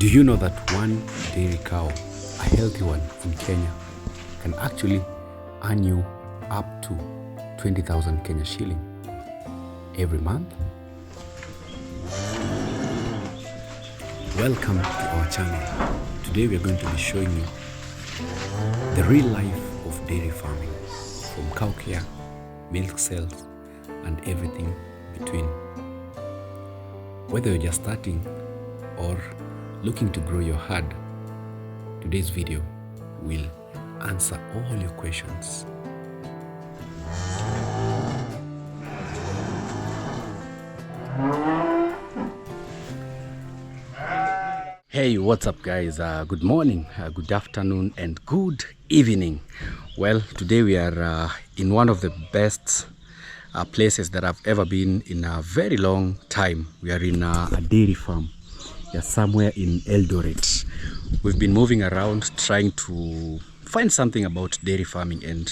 Do you know that one dairy cow, a healthy one in Kenya, can actually earn you up to 20,000 Kenya shilling every month? Welcome to our channel. Today we are going to be showing you the real life of dairy farming, from cow care, milk sales, and everything between. Whether you're just starting or looking to grow your herd, today's video will answer all your questions. Hey, what's up guys? Good morning, good afternoon, and good evening. Well, today we are in one of the best places that I've ever been in a very long time. We are in a dairy farm. We are somewhere in Eldoret. We've been moving around trying to find something about dairy farming, and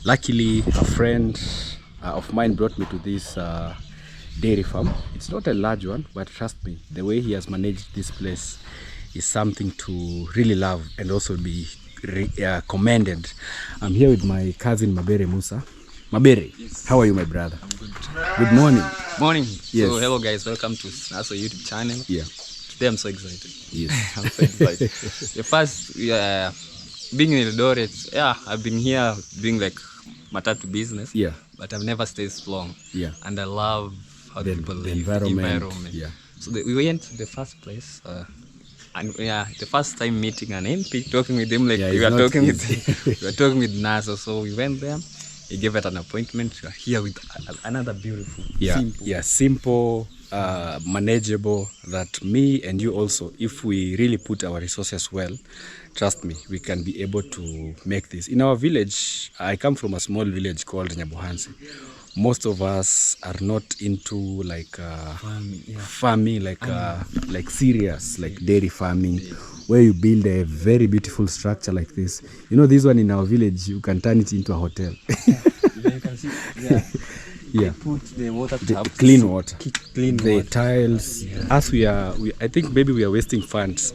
luckily a friend of mine brought me to this dairy farm. It's not a large one, but trust me, the way he has managed this place is something to really love and also be commended. I'm here with my cousin Mabere Musa. Mabere, yes. How are you, my brother? I'm good. Good morning. Morning. Yes. So hello guys, welcome to Naso YouTube channel. Yeah. Today I'm so excited. Yes. I'm so excited. The first being in Eldoret, I've been here doing like matatu business. Yeah. But I've never stayed long. Yeah. And I love how The people live. environment. Yeah. So we went to the first place. And the first time meeting an MP, talking with him like we were talking with Naso. So we went there. He gave it an appointment. We are here with another beautiful, simple, manageable, that me and you also, if we really put our resources well, trust me, we can be able to make this. In our village, I come from a small village called Nyabuhansi. Most of us are not into like farming, like serious, like dairy farming, where you build a very beautiful structure like this. You know, this one in our village, you can turn it into a hotel. You can see, yeah. Put the water taps, clean water, the tiles. Yeah. As I think maybe we are wasting funds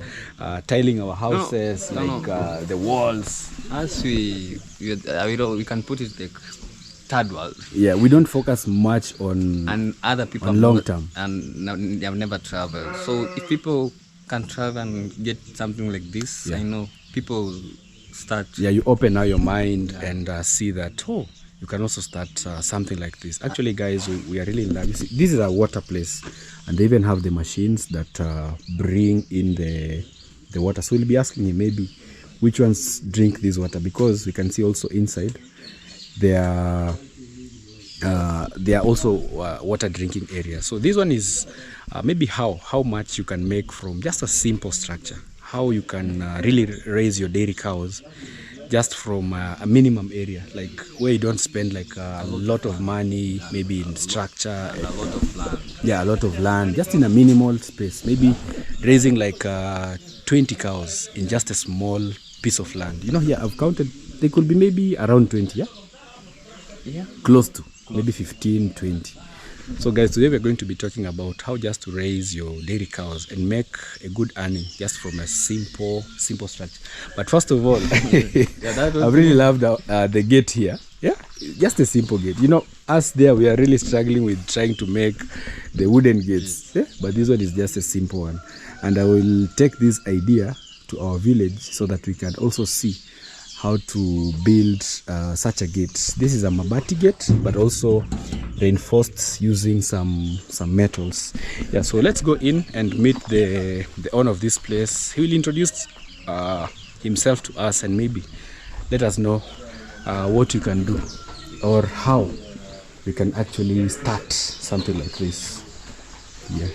tiling our houses, the walls. As we can put it like third world. Yeah, we don't focus much on and other people on long term, and they have never traveled. So if people can travel and get something like this, I know people start. Yeah, you open now your mind and see that you can also start something like this. Actually, guys, we are really in love. This is a water place, and they even have the machines that bring in the water. So we'll be asking him maybe which ones drink this water, because we can see also inside there are also water drinking areas. So this one is maybe how much you can make from just a simple structure, how you can really raise your dairy cows just from a minimum area, like where you don't spend like a lot of money, maybe in structure and a lot of land. Yeah, a lot of land, just in a minimal space, maybe raising like 20 cows in just a small piece of land. You know, here I've counted, they could be maybe around 20. Yeah, close to maybe 15, 20. So guys, today we're going to be talking about how just to raise your dairy cows and make a good earning just from a simple structure. But first of all, I really loved the gate here. Yeah, just a simple gate. You know, us there, we are really struggling with trying to make the wooden gates. Yeah? But this one is just a simple one. And I will take this idea to our village so that we can also see how to build such a gate. This is a mabati gate, but also reinforced using some metals. Yeah, so let's go in and meet the owner of this place. He will introduce himself to us and maybe let us know what you can do or how we can actually start something like this. Yeah,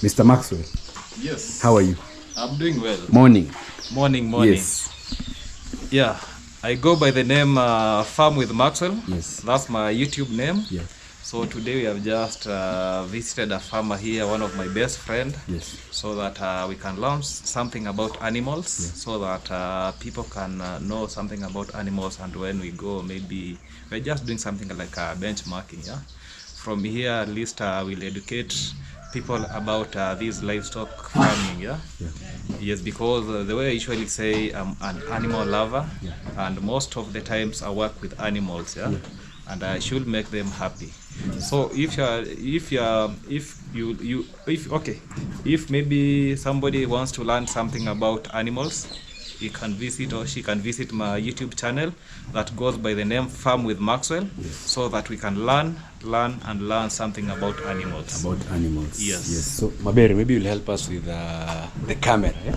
Mr. Maxwell. Yes. How are you? I'm doing well. Morning. Morning. Yes. Yeah, I go by the name Farm with Maxwell. Yes. That's my YouTube name. Yeah. So today we have just visited a farmer here, one of my best friend. Yes. So that we can learn something about animals, so that people can know something about animals, and when we go, maybe we're just doing something like benchmarking. Yeah. From here, at least we'll educate people about this livestock farming. Yeah. Yes, because the way I usually say I'm an animal lover, and most of the times I work with animals. Yeah. And I should make them happy. So if if maybe somebody wants to learn something about animals, he can visit or she can visit my YouTube channel that goes by the name Farm with Maxwell, so that we can learn something about animals. About animals. Yes. Yes. So Mabere, maybe you'll help us with the camera. Yeah?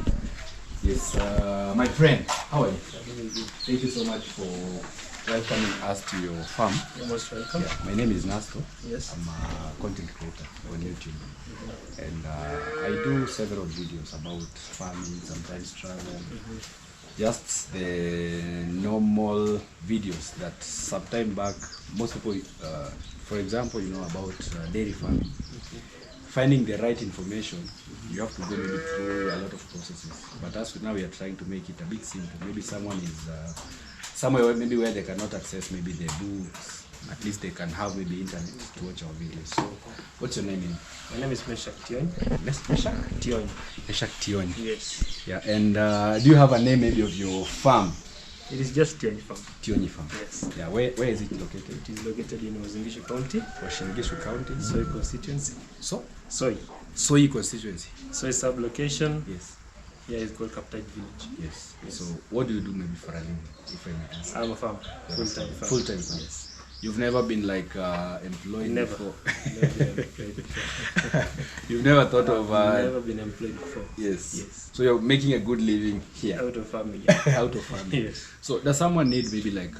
Yes. My friend, how are you? Thank you so much for welcoming us to your farm. You're most welcome. Yeah, my name is Nasto. Yes. I'm a content creator on YouTube. And I do several videos about farming, sometimes travel. Just the normal videos that sometime back, most people, for example, you know about dairy farming. Finding the right information, you have to go maybe through a lot of processes. But as now we are trying to make it a bit simple. Maybe someone is somewhere maybe where they cannot access maybe the books. At least they can have maybe internet to watch our videos. So, what's your name? My name is Meshak Tion. Meshak Tion. Meshak Tion. Yes. Yeah, and do you have a name maybe of your farm? It is just Tion Farm. Tioni Farm. Yes. Yeah, where is it located? It is located in Uasin County, Washingishu County. Soy constituency. So, Soy. Soy constituency. Soy sub-location. Yes. Yeah, it's called Kaptai Village. Yes. So, what do you do maybe for a living, if I may ask? I'm a farmer. Full-time farmer. Full-time farmer. Yes. You've never been like employed Never. before. Never been employed before. You've never thought of Never been employed before. yes. Yes. So you're making a good living here. Out of family. Out of family. Yes. So does someone need maybe like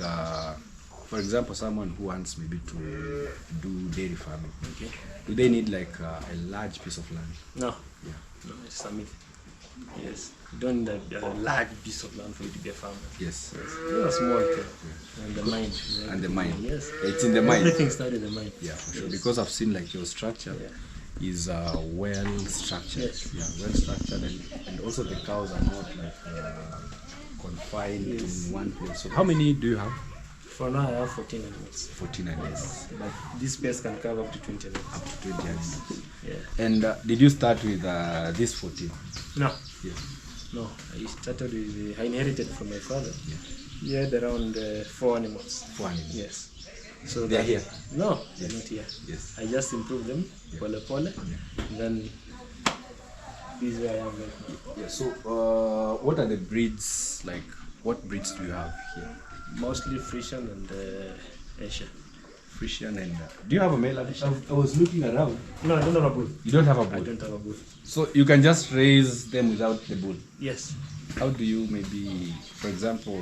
for example, someone who wants maybe to do dairy farming? Okay. Do they need like a large piece of land? No. Yeah. No, it's a myth. Yes. You don't need a large piece of land for you to be a farmer. Yes. You're a small thing. And the mind. And the mind. Yes. It's in the mind. Everything started in the mind. Yeah, for sure. Yes. Because I've seen like your structure is well structured. Yes. Yeah, well structured, and also the cows are not like confined Yes. in one place. So how many do you have? For now, I have 14 animals. 14 animals. But this space can cover up to 20 animals. Up to 20 animals. Yeah. And did you start with this 14? No. Yes. No. I started with, I inherited from my father. He had around 4 animals. 4 animals. Yes. So They are that- here? No, they're not here. Yes. I just improved them, pole pole. And then this is where I am right now. Yeah. So what are the breeds like? What breeds do you have here? Mostly Frisian and Asian. Frisian and do you have a male? I was looking around. No, I don't have a bull. You don't have a I bull. don't have a bull. So you can just raise them without the bull. Yes. How do you maybe, for example,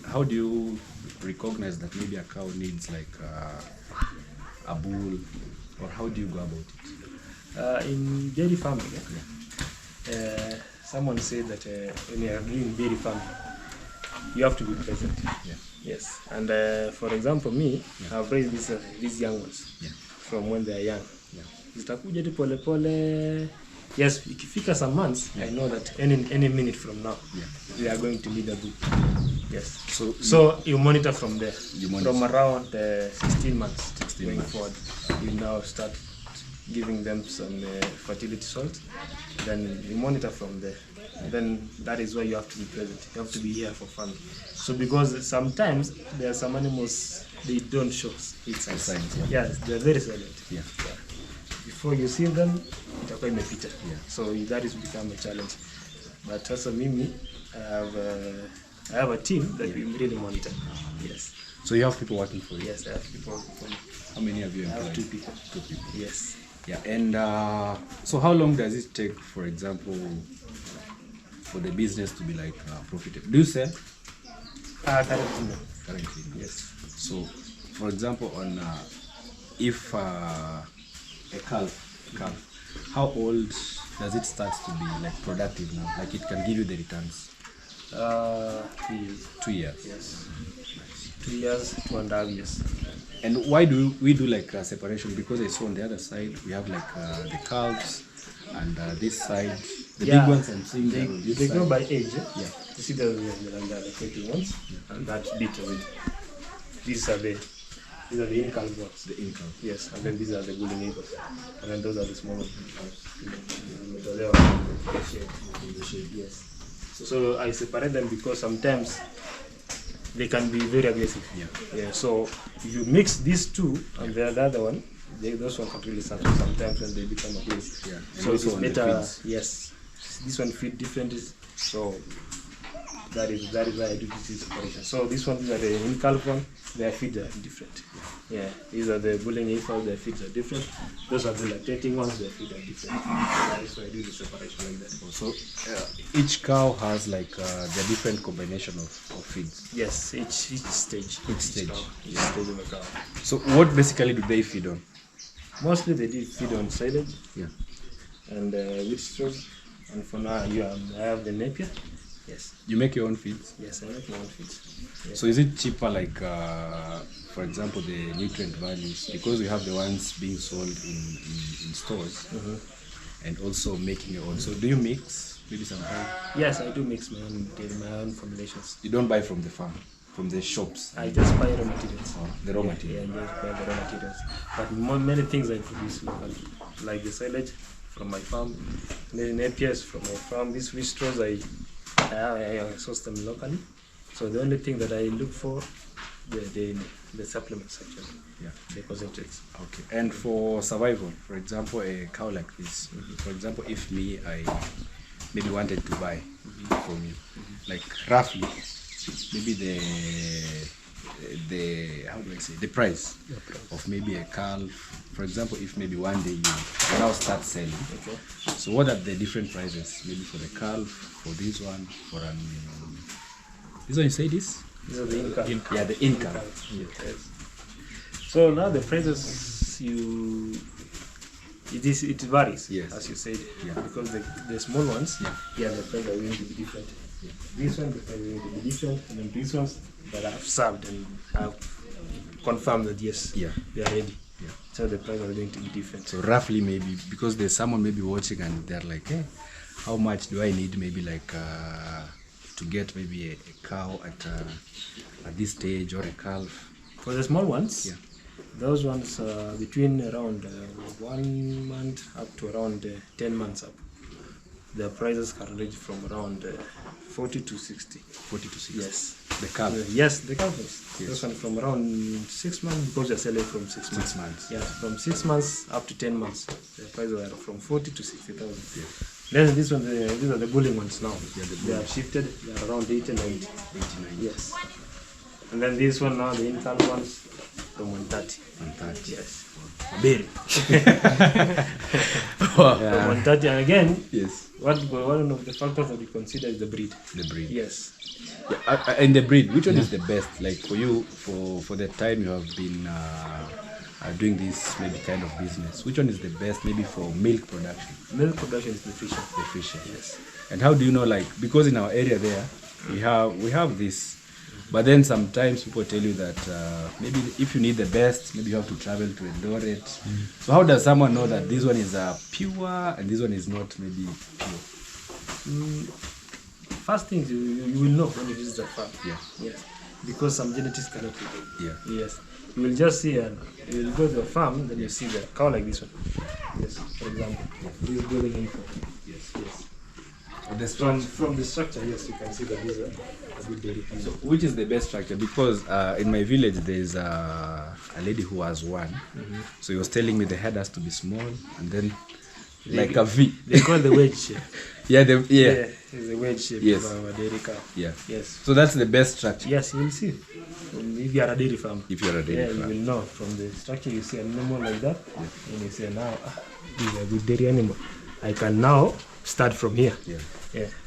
how do you recognize that maybe a cow needs like a bull, or how do you go about it? In dairy farming, someone said that when you are doing dairy farming, you have to be present. Yeah. Yes. And for example, me, I've raised these young ones from when they are young. Zitakuja tu pole pole. Yes, ikifika some months, I know that any minute from now, we are going to need a bull. Yes. So you monitor from there. From around 16 months going forward, you now start giving them some fertility salt. Then you monitor from there. Then that is why you have to be present. You have to be here for fun. So because sometimes there are some animals, they don't show signs. Yes, they're very silent. Yeah. Before you see them, itakuwa imepita. So that is become a challenge. But sasa mimi, I have a team that we really monitor. Yes. So you have people working for you? Yes, I have people working for me. How many have you I employed? have 2 people. 2 people. Yes. Yeah, and so how long does it take, for example, for the business to be like profitable? Do you sell? Currently, no. Currently, no. Yes. So, for example, on if a calf, how old does it start to be like productive now? Like it can give you the returns? 2 years. 2 years. Yes. 2 years, 2.5 years. And why do we do like separation? Because I saw on the other side we have like the calves, and this side the big ones I'm seeing they go by age. Yeah. You see the 20 ones and that bit of it. These are the These are the in-calf ones. The income. Yes, and then these are the bullying eagles. And then those are the small ones. So they are in the shade. Yes. So I separate them because sometimes they can be very aggressive. Yeah. So if you mix these two and the other one, those one can really suffer sometimes when they become aggressive. Yeah. So And it's also on the better. feeds. Yes. This one feed different. So that is why I do this separation. So these ones are the in-calf one. Their feeds are different. Yeah, these are the bullying eagles. Their feeds are different. Those are the lactating ones. Their feeds are different. That is why I do the separation like that. So each cow has like the different combination of feeds. Yes, each stage. Each stage. Each stage of a cow. So what basically do they feed on? Mostly they did feed on silage. Yeah. And wheat straws. And for now, I have the Napier. Yes. You make your own feeds. Yes, I make my own feeds. Yes. So is it cheaper, like for example, the nutrient values, because we have the ones being sold in stores, and also making your own? So do you mix maybe sometimes? Yes, I do mix my own formulations. You don't buy from the farm, from the shops. I just buy raw materials. The raw material. Yeah, I just buy the raw materials. But many things I produce locally, like the silage from my farm, the Napiers from my farm. These wheat straws I source them locally. So the only thing that I look for, the supplements actually. Yeah. The concentrates. Okay. And for survival, for example, a cow like this, for example, if I maybe wanted to buy from you, like roughly, maybe the how do I say, the price of maybe a calf, for example, if maybe one day you now start selling. Okay. So what are the different prices, maybe for the calf, for this one, for this one, you say this? These are the income. Yeah, the income. Yes. So now the prices it varies, Yes. as you said, Yeah. because the small ones, Yeah. the price are going to be different. This one, the price is going to be different, and then these ones that I've served and have confirmed that yes, Yeah. they are ready. Yeah. So the price are going to be different. So roughly, maybe, because there's someone maybe watching and they're like, hey, how much do I need maybe like to get maybe a cow at this stage, or a calf? For the small ones, Yeah. those ones between around 1 month up to around 10 months up. The prices can range from around 40 to 60. 40 to 60. Yes. The calf. Yes, the calves. Yes. Those one from around 6 months, because they're selling from 6 months. 6 months. Yes, from 6 months up to 10 months. The prices are from 40 to 60,000. Then these are the bullying ones now. Yeah, the they are shifted. They are around 80, 90. 89. Yes. And then this one now, the income ones, from 130. 130. Yes. Berry. From 130, and again, Yes. one of the factors that we consider is the breed. The breed. Yes. Yeah, and the breed, which one is the best? Like for you, for the time you have been doing this maybe kind of business, which one is the best maybe for milk production? Milk production is the Friesian. The Friesian. Yes. And how do you know, like, because in our area there, we have this, but then sometimes people tell you that maybe if you need the best, maybe you have to travel to Eldoret. So how does someone know that this one is pure and this one is not maybe pure? First thing you will know when you visit the farm. Yeah. Yes. Because some genetics cannot be done. Yeah. Yes. You will just see, you will go to the farm, then you see the cow like this one. Yes. For example, you will go the info. Yes. Yes. From the structure, yes, you can see that these are a good dairy farm. So which is the best structure? Because in my village there's a lady who has one. So he was telling me the head has to be small and then like a V. They call the wedge shape. Yeah, It's a wedge shape Yes. of our dairy cow. Yeah. Yes. So that's the best structure. Yes, you will see. If you are a dairy farm. If you're a dairy You farm. will know from the structure. You see an animal like that, and you say now, this is a good dairy animal. I can now start from here. Yeah.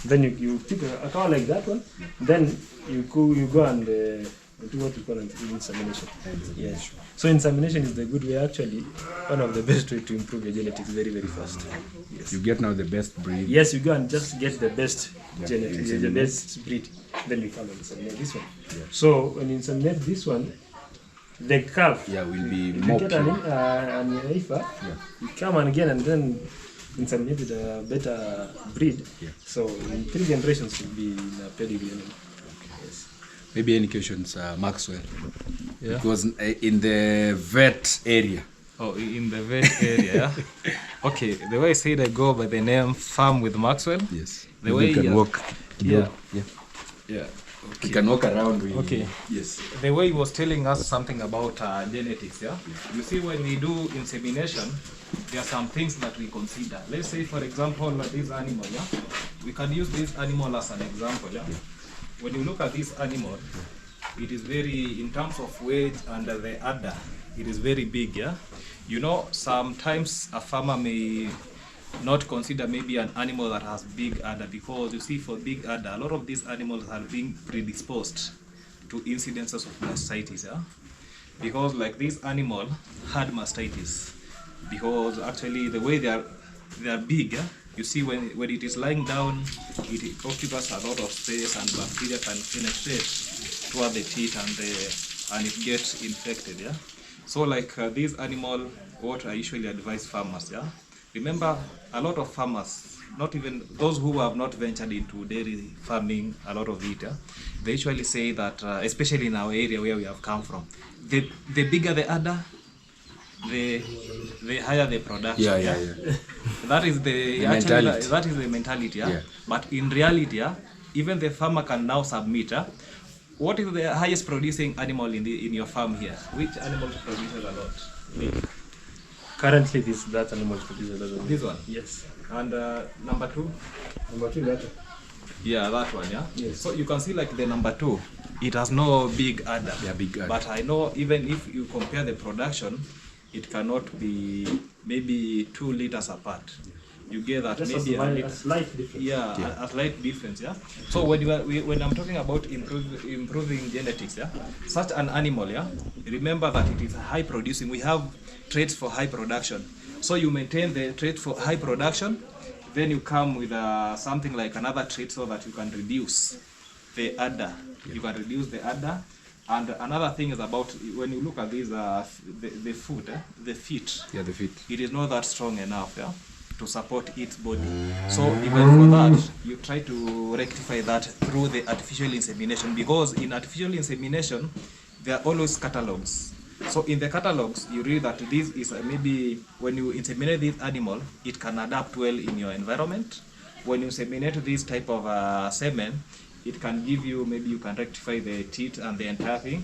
Then you pick a cow like that one. Then you go and do what you call an insemination. Yes. So insemination is the good way, actually, one of the best way to improve your genetics very, very fast. Yes. You get now the best breed. Yes, you go and just get the best Yeah, genetics, the inseminate. best breed. Then you come and inseminate this one. Yeah. So when you inseminate this one, the calf Will be if more you get pure. an IFA, you come and again and then inseminate with a better breed. Yeah. So in 3 generations you'll be in a pedigree animal. Yes. Maybe any questions, Maxwell? Yeah. Because in the vet area. Oh, in the vet area. Yeah? Okay, the way I said, I go by the name Farm with Maxwell. Yes. The Maybe way you can walk. Yeah. Yeah. We can walk around. Okay. Yes. The way he was telling us something about genetics, yeah? You see, when we do insemination, there are some things that we consider. Let's say, for example, this animal, yeah? We can use this animal as an example, yeah? When you look at this animal, it is very, in terms of weight and the udder, it is very big, yeah? You know, sometimes a farmer may not consider maybe an animal that has big udder, because you see, for big udder, a lot of these animals are being predisposed to incidences of mastitis, yeah? Because like this animal had mastitis, because actually the way they are big, yeah? You see, when it is lying down, it occupies a lot of space, and bacteria can penetrate toward the teeth and it gets infected, yeah? So like this animal, what I usually advise farmers, yeah? Remember, a lot of farmers, not even those who have not ventured into dairy farming, a lot of it, yeah? They usually say that, especially in our area where we have come from, the bigger the udder, the higher the production. Yeah. That is the mentality. That is the mentality, yeah? Yeah. But in reality, yeah, even the farmer can now submit, yeah? What is the highest producing animal in your farm here? Which animal produces a lot? Currently, that animal produces a lot. This one? Yes. And number 2? Number 2, that. Yeah, that one, yeah? Yes. So you can see like the number 2, it has no big udder. Yeah, big udder. But I know even if you compare the production, it cannot be maybe 2 liters apart. You get that? Just maybe a slight difference. Yeah, a slight difference, yeah? So when I'm talking about improving genetics, yeah? Such an animal, yeah? Remember that it is high producing. We have traits for high production. So you maintain the trait for high production, then you come with something like another trait so that you can reduce the udder. Yeah. You can reduce the udder. And another thing is about, when you look at these, the foot, the feet. Yeah, the feet. It is not that strong enough, yeah, to support its body. So even for that, you try to rectify that through the artificial insemination, because in artificial insemination, there are always catalogs. So in the catalogs, you read that this is maybe when you inseminate this animal, it can adapt well in your environment. When you inseminate this type of semen, it can give you, maybe you can rectify the teeth and the entire thing.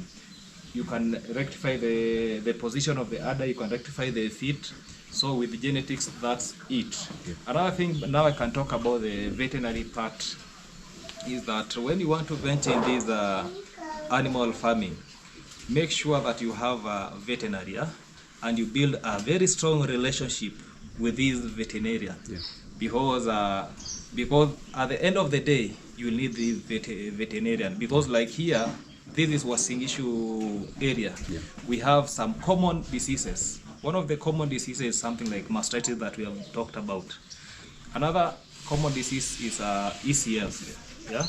You can rectify the position of the udder, you can rectify the feet. So with genetics, that's it. Yeah. Another thing, now I can talk about the veterinary part, is that when you want to venture in this animal farming, make sure that you have a veterinary, yeah? And you build a very strong relationship with these veterinarian. Yeah. Because at the end of the day, you need the veterinarian. Because like here, this is Wasingishu area. Yeah. We have some common diseases. One of the common diseases is something like mastitis that we have talked about. Another common disease is ECF. Yeah,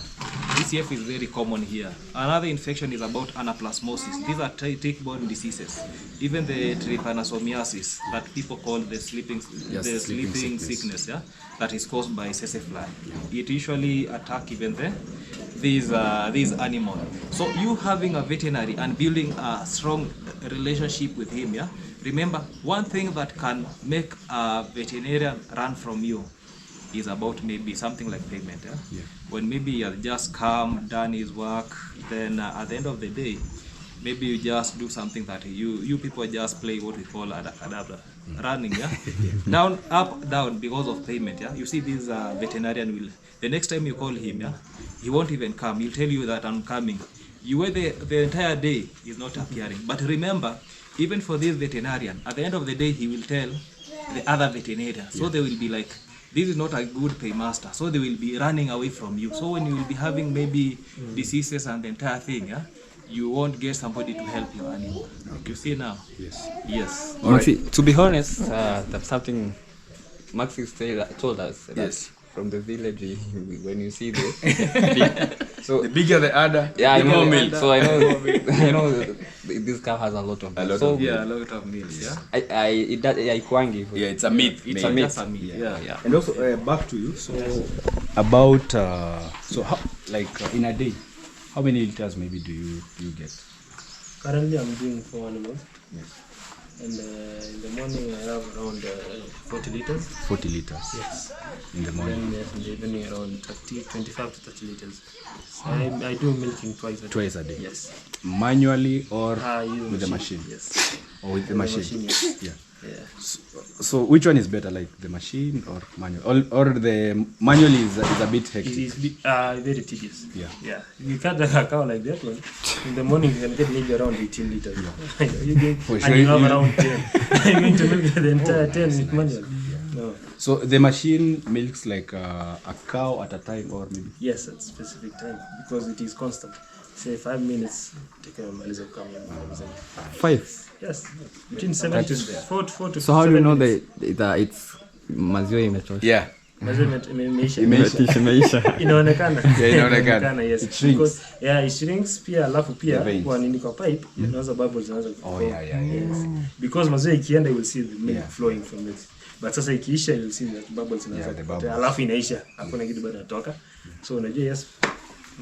ECF is very common here. Another infection is about anaplasmosis. These are tick-borne diseases. Even the trypanosomiasis that people call the sleeping sickness, yeah, that is caused by tsetse fly. It usually attack even these animals. So you having a veterinary and building a strong relationship with him, yeah. Remember, one thing that can make a veterinarian run from you is about maybe something like payment. Yeah? Yeah. When maybe he has just come, done his work, then at the end of the day, maybe you just do something that you people just play what we call adabra, running, yeah? Down, up, down, because of payment, yeah? You see this veterinarian will, the next time you call him, yeah, he won't even come. He'll tell you that I'm coming. You wait the entire day, he's not appearing. But remember, even for this veterinarian, at the end of the day, he will tell the other veterinarian. So they will be like, this is not a good paymaster, so they will be running away from you. So when you will be having maybe diseases and the entire thing, yeah, you won't get somebody to help your animal. You see now? Yes. Yes. Maxi, to be honest, that's something Maxi told us. That yes. From the village, when you see so the bigger the udder, yeah, the more milk. So I know this cow has a lot of milk. A lot of milk. Yeah, it's a myth. It's a myth. Yeah. And also back to you. So about so how, like in a day, How many liters maybe do you get? Currently, I'm doing 4 animals. Yes. And in the morning, I have around 40 liters. 40 liters. Yes. In the morning. Then in the evening, around 25 to 30 liters. I do milking twice a day. Twice a day. Yes. Manually or Use with the machine? Yes. Or with the machine? Yes. Yeah. Yeah. So which one is better, like the machine or manual? Or the manual is a bit It hectic? is very tedious. Yeah. Yeah. You cut a cow like that one. In the morning, you can get maybe around 18 liters. You get, For and sure, you have you- around 10. You're going to milk the entire 10 with manual. No. So the machine milks like a cow at a time, or maybe? Yes, at specific time because it is constant. Say 5 minutes, take a malice of cow. 5. Yes, between 7 to 4 to So how do you 7 know minutes. that it's maziwa imetosha? Yeah. Measurement imeisha. Imeisha. Inaonekana. Yeah, inaonekana. Yes. It shrinks. Because, yeah, it shrinks pia alafu pia The veins. kwa nini kwa pipe unaweza bubbles zinaanza Oh, yeah. Yes. Because maziwa ikienda you will see the milk Yeah. flowing from it. But sasa ikiisha you will see that bubbles zinaanza Yeah, the kupotea. bubbles. Alafu inaisha. Hakuna kitu bado inatoka. So unajua yes.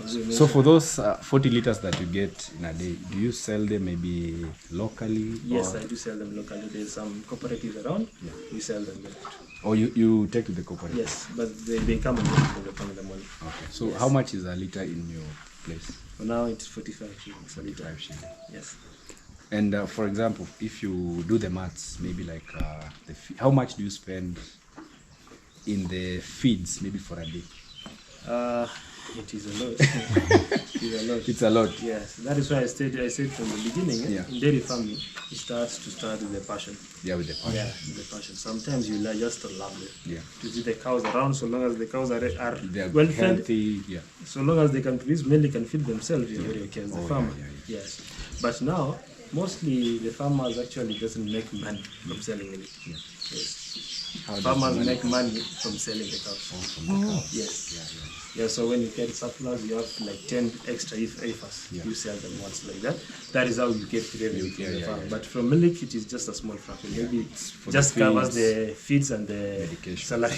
maziwa imeisha. So for those 40 liters that you get in a day, do you sell them maybe locally? Yes, or, I do sell them locally. There's some cooperatives around. We sell them there. or you take to the cooperative? Yes, but they come and get the from the money. Okay. So how much is a liter in your place? For now, it's 45 shillings a liter. 45 shillings. Yes. And for example, if you do the maths, maybe like how much do you spend in the feeds, maybe for a day? It is a lot. It is a lot. It's a lot. Yes, that is why I said from the beginning, Yeah. in dairy farming, it starts with the passion. Yeah, with the passion. Yeah, the passion. Sometimes you just love it. Yeah. To see the cows around, so long as the cows are They are well fed, healthy. Yeah. so long as they can produce milk and feed themselves, you're very okay as the Oh, farmer. yeah. Yes. But now, mostly the farmers actually doesn't make money from selling milk. Yes. How does Farmers the money make money from selling the cows. from the cow? Yes. Yeah, so when you get surplus, you have like 10 extra heifers. Yeah. You sell them once like that. That is how you get revenue from the farm. yeah. But from milk, it is just a small fraction. Maybe for just the covers feeds, the feeds and the medication. salary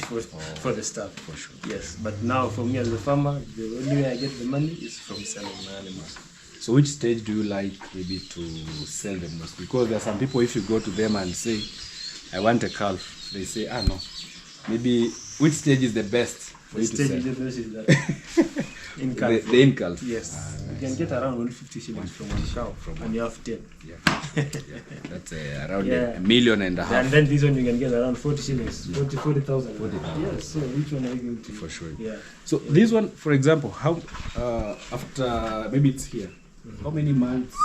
for the staff. For sure. Yes, but now for me as a farmer, the only way I get the money is from selling my animals. So which stage do you like maybe to sell the most? Because there are some people, if you go to them and say, I want a calf, they say, no. Maybe which stage is the best for The you to stage sell? you get this is that in calf. The in calf. Yes, you can get around 150 shillings from one cow, and you have 10. Yeah. That's around Yeah. a million and a half. And then this one you can get around 40 shillings, 40,000. Yes, so which one are you going to? For sure. Yeah. So this one, for example, how after maybe it's here, how many months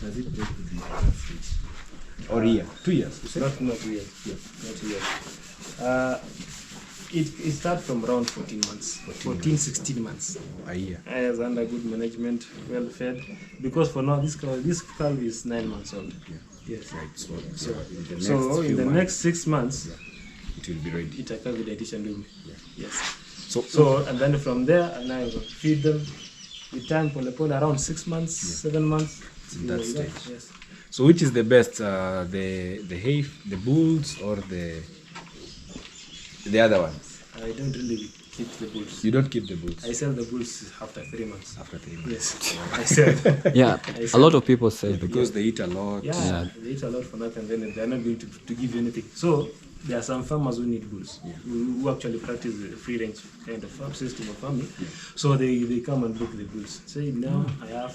does it take to be at stage? Or year? 2 years. You said? Not weird. Yeah. Not weird. It starts from around 14 months, 16 months. A year. As under good management, well fed. Because for now, this calf is 9 months old. Yes. Right. So in the So next in few the months, next 6 months, it will be ready. it occurs with addition room. Yes. So And then from there, and I will feed them with time, pole around 6 months, 7 months. in that Yeah, stage. Yes. So which is the best, the hay, the bulls, or the other ones? I don't really keep the bulls. You don't keep the bulls I sell the bulls after 3 months. after 3 months. Yes, I sell. Yeah, a lot of people say Because they eat a lot. Yeah, they eat a lot for nothing, then they're not going to give you anything. So there are some farmers who need bulls, who actually practice the free range kind of farm system of farming. So they come and book the bulls. Say now I have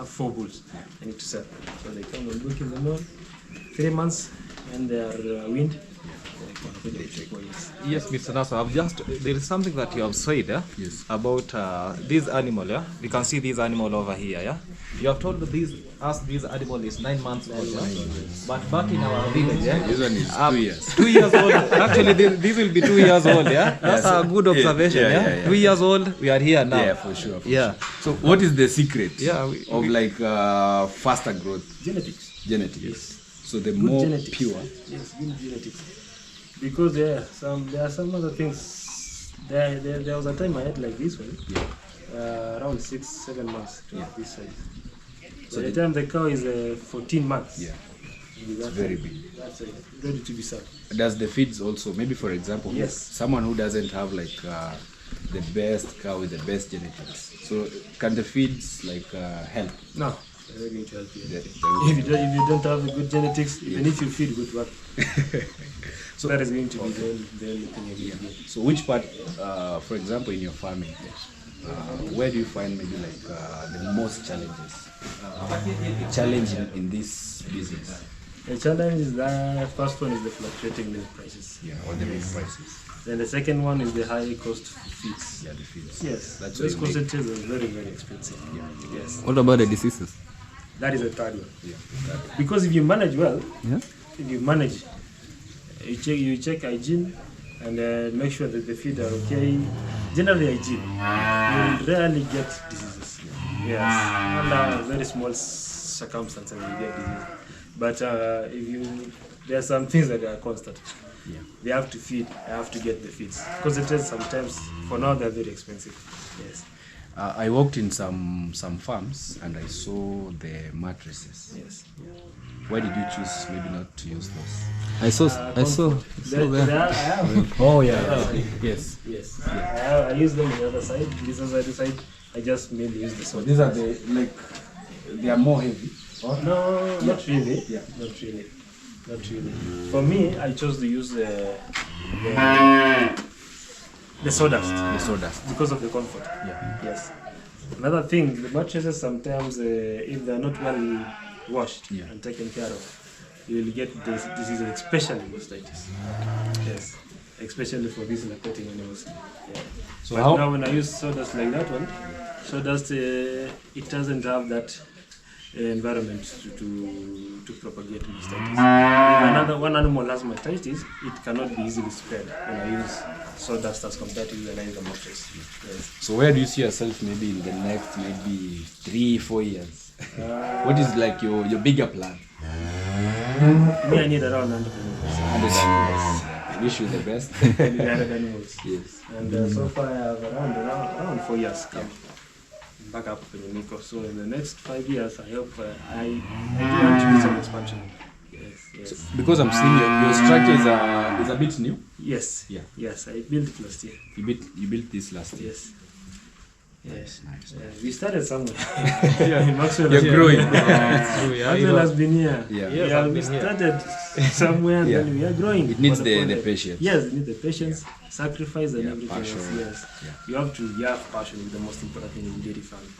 4 bulls I need to sell. So they come and book in the morning, 3 months, and they are weaned. Yes, Mr. Naso, there is something that you have said Yes. about this animal. Yeah, we can see this animal over here. Yeah, you have told this animal is 9 months old. Yeah? But back in our village, yeah, This one is 2 years. 2 years old. Actually, this will be 2 years old. Yeah, that's a good observation. Yeah, 2 years old. We are here now. Yeah, for sure. Yeah. So what is the secret Yeah, of like faster growth? Genetics. Genetics. So the Good more genetics. pure. Yes, good genetics. Because there are some other things. There was a time I had like this one, around 6-7 months. This size. So by the time the cow is 14 months, Yeah. it's very big. That's ready to be served. Does the feeds also, maybe for example, Yes. someone who doesn't have like the best cow with the best genetics. So can the feeds like help? No, they're not going to help you. Yeah, If you don't have good genetics, even if you feed good one, so that is going to be the only thing you yeah. get. So which part, for example, in your farming, where do you find maybe like the most challenges? Challenge in this business? The challenge is that first one is the fluctuating milk prices. Yeah, or the milk prices. Then the second one is the high cost feeds. Yeah, the feeds. Yes, That's those what you make. concentrates are very, very expensive. Yeah. Yes, What about the diseases? that is the third one. Yeah. Because if you manage well, Yeah. if you manage, you check hygiene and make sure that the feed are okay. Generally hygiene, you will rarely get diseases. Yes, under very small circumstances you get disease. But if you, there are some things that are constant. Yeah. They have to feed, I have to get the feeds. Concentrates sometimes, for now, they're very expensive. Yes. I worked in some farms and I saw the mattresses. Yes. Why did you choose maybe not to use those? I saw I have. Oh yeah. Yes. Yes. I use them on the other side. This other side, I just mainly use the So soda. these are the like they are more heavy. No, not really. Yeah. Not really. Not really. For me, I chose to use the sawdust The sawdust. because of the comfort. Yeah. Yes. Another thing, the mattresses sometimes, if they're not well washed Yeah. and taken care of, you will get this disease, especially mastitis. Yes. Especially for these lactating animals. Yeah. So But how? now when I use sawdust like that one, sawdust it doesn't have that environment to propagate mastitis. If one animal has mastitis, it cannot be easily spread when I use sawdust as compared to when I use a mattress. Yes. So where do you see yourself maybe in the next maybe 3-4 years? What is like your bigger plan? Me, I need around 100 animals. 100 animals. I wish you the best. I need 100 animals. Yes. And so far I have around 4 years come back up in Nico. So in the next 5 years, I hope I do want to do some expansion. Yes. Because I'm seeing your structure is a bit new. Yes. Yeah. Yes, I built it last year. You built this last year. Yes. Nice. We started somewhere. Maxwell You're growing. Maxwell has been here. Yeah. We started somewhere and then we are growing. It needs For the patience. Yes, it needs the patience, sacrifice and everything passion. else. Yes. Yeah. You have passion is the most important thing in dairy farming.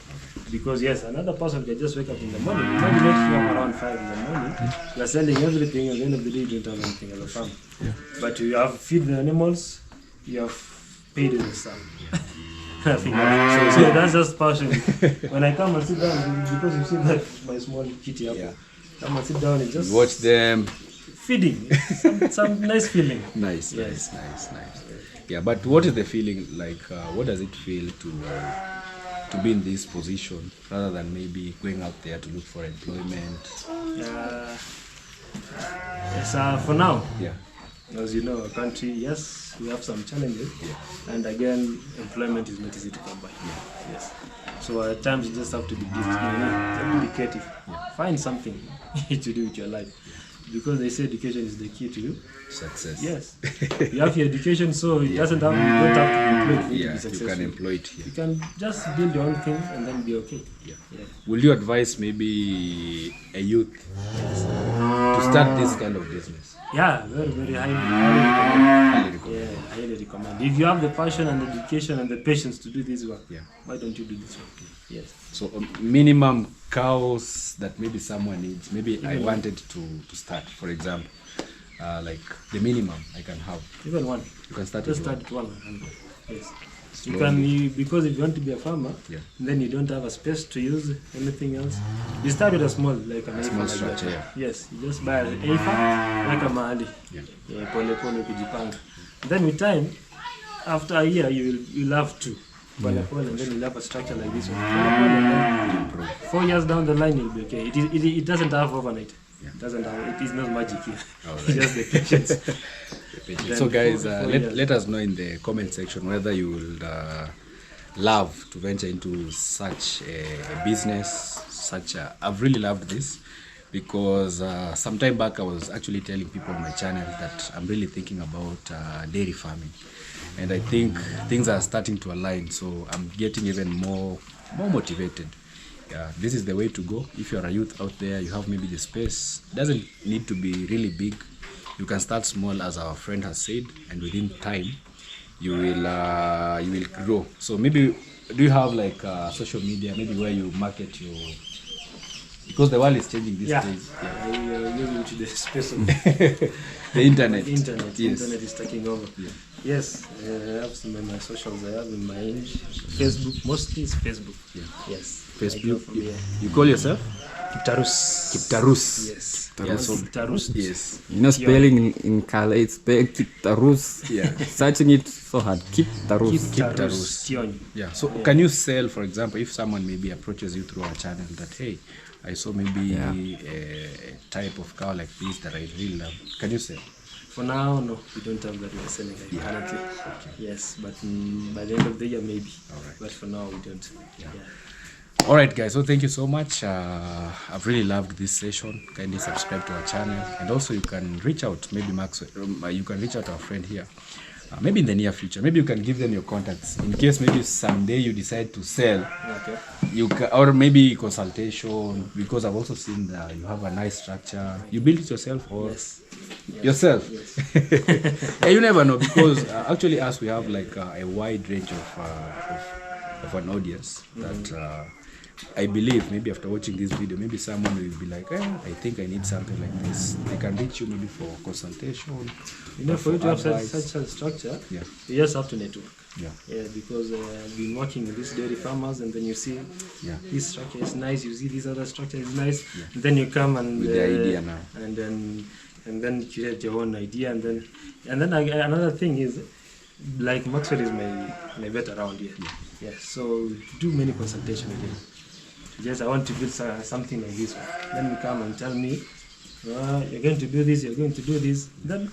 Because yes, another person can just wake up in the morning. Imagine if you are around 5 in the morning, you are selling everything, at the end of the day you don't have anything as a farm. Yeah. But you have feed the animals, you have paid in the sun. Nothing else. So that's just passion. When I come and sit down, because you see that my small kitty apple, Yeah. come and sit down and just Watch them. feeding. Some nice feeling. Nice. Yes. Nice. Yeah, but what is the feeling like? What does it feel to be in this position rather than maybe going out there to look for employment? Yes, for now, Yeah. as you know, our country, yes, we have some challenges, and again, employment is not easy to come by. Yes. So at times you just have to be creative. Find something to do with your life, because they say education is the key to Success. Yes. You have your education, so it doesn't have, you don't have to be employed for you to Yeah, be successful. you can employ it here. You can just build your own thing and then be okay. Yeah. Yeah. Will you advise maybe a youth to start this kind of business? Yeah, very, very highly recommend. Highly recommend. Yeah, highly recommend. If you have the passion and the dedication and the patience to do this work, Yeah. why don't you do this work? Yes. So minimum cows that maybe someone needs. Maybe I wanted to start, for example, like the minimum I can have. Even one. You can start Just with start one. at 100. Yes. Slowly. Because if you want to be a farmer, Yeah. then you don't have a space to use anything else. You start with a small, like an Small acre like structure, that. Yes, you just buy an acre, like a mahali. Yeah. Pole pole kujipanga. Then with time, after a year, you'll have two. Pole pole, and then you'll have a structure like this one. Pole pole, and then 4 years down the line, you'll be okay. It doesn't have overnight. It doesn't have. It is not magic here. Alright. It's just the patience. Then So guys, four let, years. let us know in the comment section whether you would love to venture into such a business. I've really loved this, because some time back I was actually telling people on my channel that I'm really thinking about dairy farming, and I think things are starting to align, so I'm getting even more motivated. Yeah, this is the way to go. If you're a youth out there, you have maybe the space. It doesn't need to be really big. You can start small, as our friend has said, and within time you will grow. So maybe, do you have like social media, maybe where you market your, because the world is changing these days. I use into the space of The internet. The internet. Yes. Internet is taking over. Yeah. Yes, I have some of my socials. I have in my Facebook. Mostly it's Facebook. Yeah. Yes. Facebook. From here. You call yourself Kiptarus. Kiptarus. Yes. Yeah, so Kiptarus. yes. You know, spelling in color, it's spelled Kiptarus. Yeah. Searching it so hard. Kiptarus. Kiptarus. Tion. Yeah. So can you sell, for example, if someone maybe approaches you through our channel that, hey, I saw maybe a type of cow like this that I really love, can you sell? For now, no, we don't have that we're selling currently. Yes, but by the end of the year, maybe. All right. But for now, we don't. Yeah. All right, guys, so thank you so much. I've really loved this session. Kindly subscribe to our channel, and also you can reach out, maybe Maxwell, you can reach out to our friend here, maybe in the near future. Maybe you can give them your contacts in case maybe someday you decide to sell. Okay. You can, or maybe consultation, because I've also seen that you have a nice structure. You built it yourself, or yourself? Yes. Yeah, you never know, because actually us, we have like a wide range of an audience that I believe maybe after watching this video, maybe someone will be like, I think I need something like this. They can reach you maybe for consultation. You know, for you to have advice. such a structure, Yeah. you just have to network. Yeah. Yeah, because I've been working with these dairy farmers, and then you see this structure is nice, you see this other structure is nice, and then you come and With the idea now. and then you create your own idea, and then another thing is, like Maxwell is my vet around here. Yeah, so we do many consultation with him. Yes, I want to build something like this one. Then you come and tell me, you're going to do this, you're going to do this. Then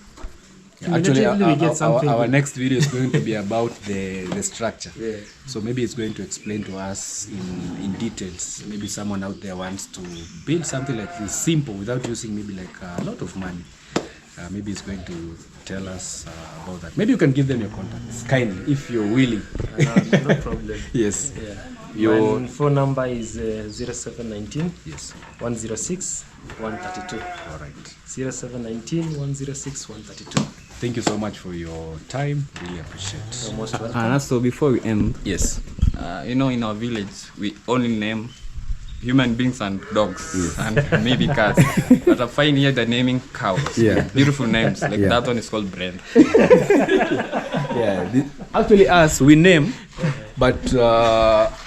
Actually, we get something. our next video is going to be about the structure. Yeah. So maybe it's going to explain to us in details. Maybe someone out there wants to build something like this, simple, without using maybe like a lot of money. Maybe it's going to tell us about that. Maybe you can give them your contacts, kindly, if you're willing. No problem. Yes. Yeah. Your My phone number is 0719 yes. 106 132. All right. 0719 106 132. Thank you so much for your time. Really appreciate. You're most welcome. And also, before we end, Yes. you know, in our village, we only name human beings and dogs and maybe cats. But I find here the naming cows. Yeah. Beautiful names. Like Yeah. that one is called Brand. Yeah. Actually, us we name, but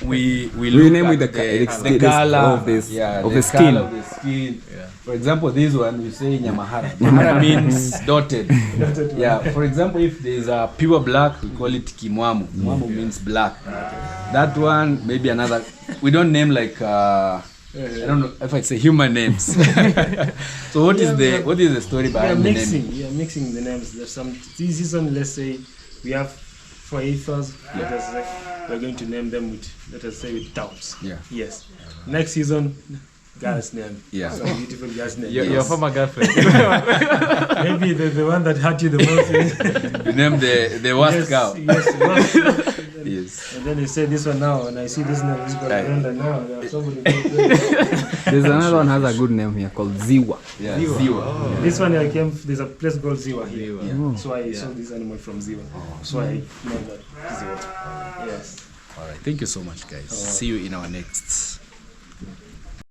we look name at with the color of this yeah, of the the skin. color of the skin. Yeah. For example, this one we say Nyamahara. Nyamahara means dotted. Yeah. For example, if there is a pure black, we call it Kimwamu. Kimwamu means black. That one maybe another. We don't name like. I don't know if I say human names. So what is the story behind the naming? We are mixing the names. There's some this season, let's say we have 4 heifers. Let us say we're going to name them with, let us say, with towns. Yeah. Yes. Next season, girl's name. Yeah. Some beautiful girl's name. Your former girlfriend. Maybe the one that hurt you the most. You name the worst cow. Yes, worst. Yes. And then you say this one now, and I see this name, this got Right. Brenda now. Somebody There's another one has a good name here called Ziwa. Yeah. Ziwa. This one I came. There's a place called Ziwa here. Ziwa. So I saw this animal from Ziwa. So I named that Ziwa. Yes. All right. Thank you so much, guys. See you in our next